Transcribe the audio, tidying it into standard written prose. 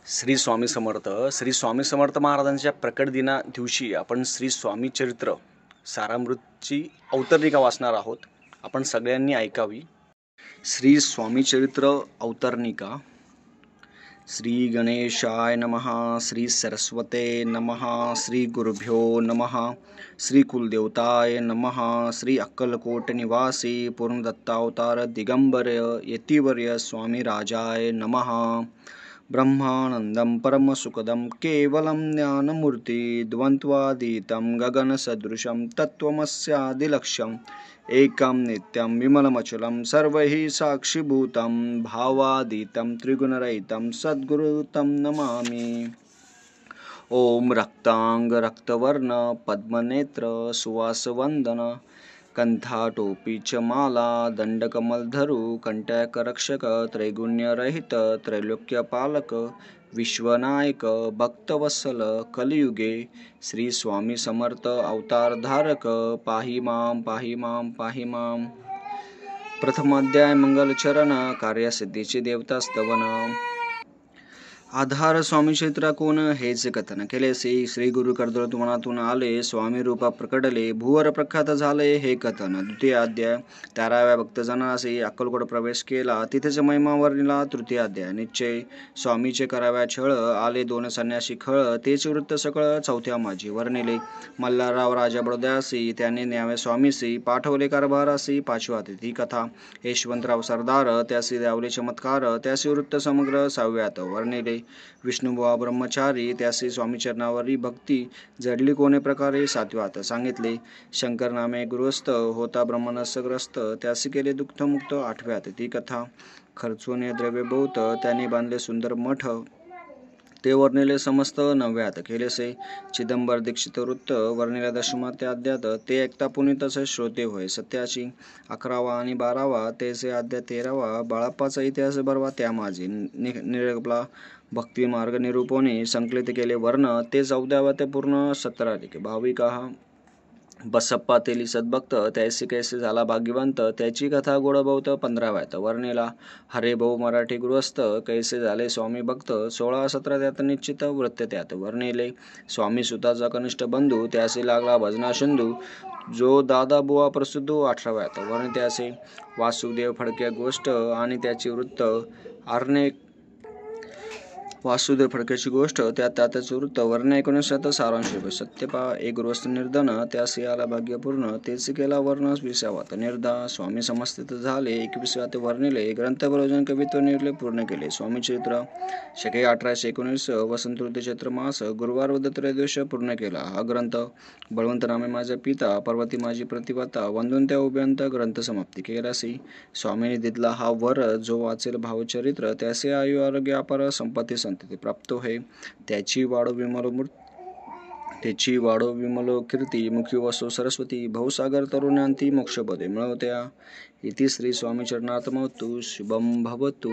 श्री स्वामी समर्थ. श्री स्वामी समर्थ महाराजांच्या प्रकट दिना दिवशी आपण श्री स्वामी चरित्र सारामृतची अवतरणिका वाचणार आहोत. आपण सगळ्यांनी ऐकावी. श्री स्वामी चरित्र अवतरणिका. श्री गणेशाय नमः. श्री सरस्वते नमः. श्री गुरुभ्यो नमः. श्री कुलदेवताय नमः. श्री अक्कलकोट निवासी पूर्णदत्तावतार दिगंबर यतिवर्य स्वामी राजाय नमः. ब्रह्मानंदं परमसुखदं केवलं ज्ञानमूर्ति द्वन्द्वातीतं गगनसदृशं तत्त्वमस्यादिलक्ष्यम् एकं नित्यं विमलमचलं सर्वैः साक्षिभूतं भावातीतं त्रिगुणरहितं सद्गुरुं नमामि. ओम रक्तांग रक्तवर्ण पद्मनेत्र सुवासवंदन कंठाटोपीच माला दंडकमलधरू कंटकरक्षक त्रैगुण्यरहित त्रैलोक्यपालक विश्वनायक भक्तवत्सल कलियुगे श्री स्वामी समर्थ अवतारधारक पाहि मां पाहि मां पाहि मां. प्रथमाध्याय मंगलचरण कार्यसिद्धीचे देवता स्तवन. आधार स्वामी चरित्र कोण हेच कथन केले. श्री गुरु कर्दळतु मनातून आले स्वामी रूपा प्रकटले भुवर प्रख्यात झाले हे कथन. द्वितीय अध्याय 13व्या भक्तजनासी अक्कलकोट प्रवेश केला तिथेच महिमा वर्णिला. तृतीय अध्याय निश्चय स्वामीचे कराव्या छळ आले दोन संन्यासी खळ तेच वृत्त सकळ. चौथ्या माझी वर्णिले मल्हारराव राजा बडोद्यासी त्याने न्यावे स्वामीसी पाठवले कारभारासी. पाचवा तिथी कथा यशवंतराव सरदार त्यासी द्यावले चमत्कार त्यासी वृत्त समग्र. सहाव्यात वर्णिले विष्णुबुवा ब्रह्मचारी त्यासी स्वामीचरणावरी भक्ती जडली कोणे प्रकारे. सातव्यात सांगितले शंकर नामे गृहस्थ होता ब्रह्मनसग्रस्त त्यासी केले दुःखमुक्त. आठव्यात ती कथा खर्चून द्रव्य बहुत त्यांनी बांधले सुंदर मठ ते वर्णिले समस्त. नवव्यात केलेसे चिदंबर दीक्षित वृत्त वर्णिले. दशमात्या अध्यात ते ऐकता पुनीतच श्रोते होय सत्याची. 11वा आणि 12वा तेचे अध्याय 13वा बाळाप्पाचा इतिहास बरवा त्या माझी निरगला भक्ती मार्ग निरूपणे संकलित केले वर्ण ते 14व्या ते पूर्ण 17 भाविका बसप्पा तेली सद्भक्त त्यासी कैसे झाला भाग्यवंत त्याची कथा गोड बहुत. 15व्यात वर्णिला हरे भाऊ मराठी गृहस्थ कैसे झाले स्वामी भक्त. 16-17 त्यात निश्चित वृत्त त्यात वर्णिले स्वामी सुताचा कनिष्ठ बंधू त्यासी लागला भजना सिंधू जो दादा बुवा प्रसिद्ध. 18व्यात वर्णित त्याचे वासुदेव फडके गोष्ट आणि त्याची वृत्त आरणे वासुदेव फडक्याची गोष्ट त्याचे वृत्त वर्ण. 19व्यात सारांश सत्यपा एक गृहस्थ निर्धन त्यासी आला भाग्यपूर्ण तेच केला वर्ण. 20व्यात निर्धा स्वामी समस्थित झाले. 21व्यात वर्णिले ग्रंथ प्रयोजन कवित्व निर्ले पूर्ण केले. स्वामी चरित्र शके 1819 वसंत ऋतू चैत्र मास गुरुवार व त्रयोदश पूर्ण केला. हा ग्रंथ बळवंत नामे माझा पिता पर्वती माझी प्रतिभाता वंदून त्या उभ्यंत ग्रंथ समाप्ती केलासी. स्वामीने दिला हा वर जो वाचेल भावचरित्र त्याचे आयु आरोग्य अपार संपत्ती संतती प्राप्त होय त्याची वाढो विमलो कीर्ती मुखी वसो सरस्वती भवसागर तरुणांती मोक्षपदे मिळवत्या. इति श्री स्वामी चरणार्पणमस्तु. शुभम भवतु.